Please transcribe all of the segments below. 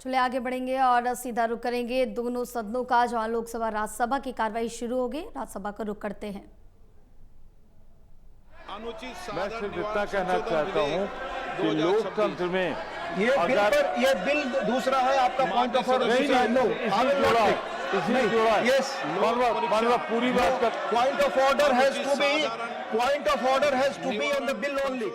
चलिए आगे बढ़ेंगे और सीधा रुख करेंगे दोनों सदनों का, जहां लोकसभा राज्यसभा की कार्रवाई शुरू हो गई। राज्यसभा का रुख करते हैं। मैं सिर्फ इतना कहना चाहता हूं कि लोकतंत्र में ये बिल दूसरा है आपका पॉइंट ऑफ ऑर्डर इसी जोड़ा यस पूरी बात का point of order has to be on the bill only.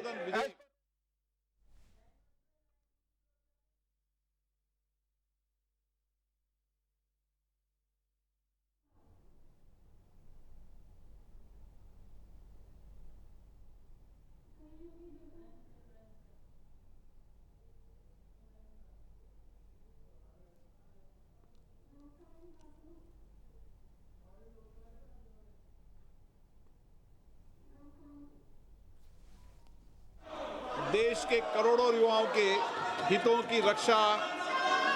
देश के करोड़ों युवाओं के हितों की रक्षा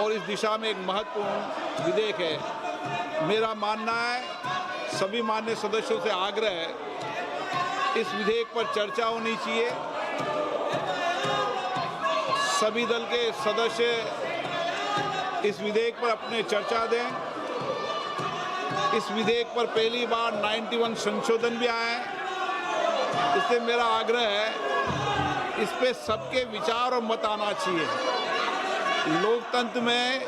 और इस दिशा में एक महत्वपूर्ण विधेयक है। मेरा मानना है, सभी माननीय सदस्यों से आग्रह है, इस विधेयक पर चर्चा होनी चाहिए। सभी दल के सदस्य इस विधेयक पर अपने चर्चा दें। इस विधेयक पर पहली बार 91 संशोधन भी आए हैं। इससे मेरा आग्रह है, इस पे सबके विचार और मत आना चाहिए। लोकतंत्र में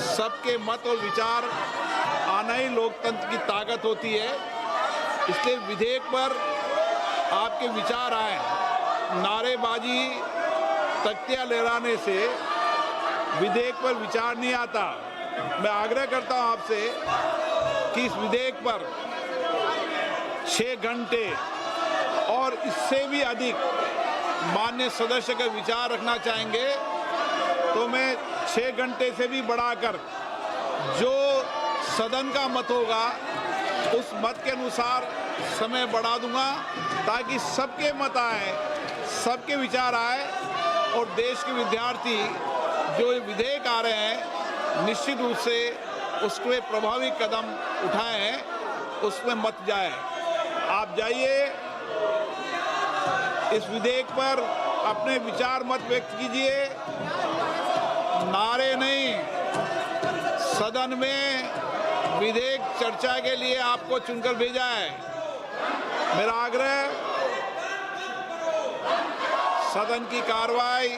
सबके मत और विचार आना ही लोकतंत्र की ताकत होती है। इसलिए विधेयक पर आपके विचार आए। नारेबाजी, तख्तियां लहराने से विधेयक पर विचार नहीं आता। मैं आग्रह करता हूं आपसे कि इस विधेयक पर 6 घंटे और इससे भी अधिक माननीय सदस्य का विचार रखना चाहेंगे तो मैं 6 घंटे से भी बढ़ाकर जो सदन का मत होगा उस मत के अनुसार समय बढ़ा दूंगा, ताकि सबके मत आए, सबके विचार आए और देश के विद्यार्थी जो विधेयक आ रहे हैं निश्चित रूप से उसके प्रभावी कदम उठाए हैं, उसमें मत जाए। आप जाइए, इस विधेयक पर अपने विचार मत व्यक्त कीजिए। नारे नहीं, सदन में विधेयक चर्चा के लिए आपको चुनकर भेजा है। मेरा आग्रह, सदन की कार्रवाई।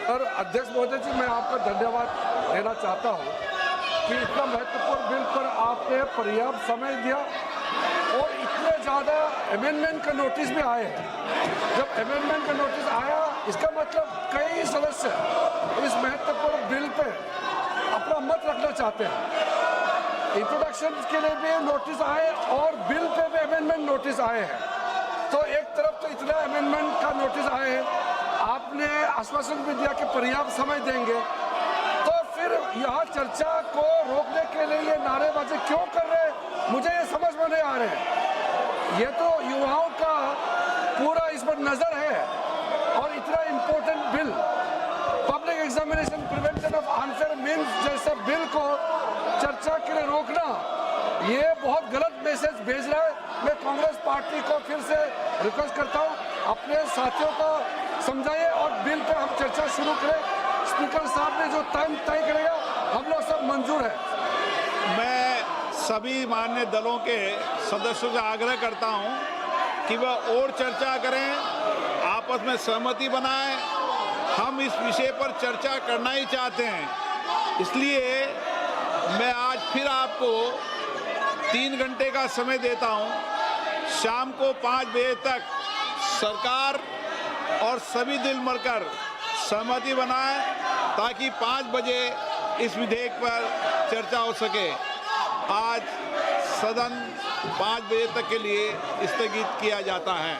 और अध्यक्ष महोदय जी, मैं आपका धन्यवाद देना चाहता हूं कि इतना महत्वपूर्ण बिल पर आपने पर्याप्त समय दिया और इतने ज़्यादा अमेंडमेंट का नोटिस भी आए हैं। जब अमेंडमेंट का नोटिस आया, इसका मतलब कई सदस्य इस महत्वपूर्ण बिल पे अपना मत रखना चाहते हैं। इंट्रोडक्शन के लिए भी नोटिस आए और बिल पे भी अमेंडमेंट नोटिस आए हैं। तो एक तरफ तो इतना अमेंडमेंट का नोटिस आए हैं, आपने आश्वासन भी दिया कि पर्याप्त समय देंगे, तो फिर यहाँ चर्चा को रोकने के लिए ये नारेबाजी क्यों कर रहे हैं, मुझे ये समझ में नहीं आ रहे हैं। ये तो युवाओं का पूरा इस पर नजर है और इतना important bill, public examination prevention of unfair means जैसे बिल को चर्चा के लिए रोकना, ये बहुत गलत मैसेज भेज रहा है। मैं कांग्रेस पार्टी को फिर से रिक्वेस्ट करता हूँ, अपने साथियों को समझाइए और बिल पे हम चर्चा शुरू करें। स्पीकर साहब ने जो टाइम तय करेगा, हम लोग सब मंजूर है। मैं सभी मान्य दलों के सदस्यों से आग्रह करता हूं कि वह और चर्चा करें, आपस में सहमति बनाएं। हम इस विषय पर चर्चा करना ही चाहते हैं। इसलिए मैं आज फिर आपको 3 घंटे का समय देता हूं। शाम को 5 बजे तक सरकार और सभी दिल मरकर सहमति बनाएं, ताकि 5 बजे इस विधेयक पर चर्चा हो सके। आज सदन 5 बजे तक के लिए स्थगित किया जाता है।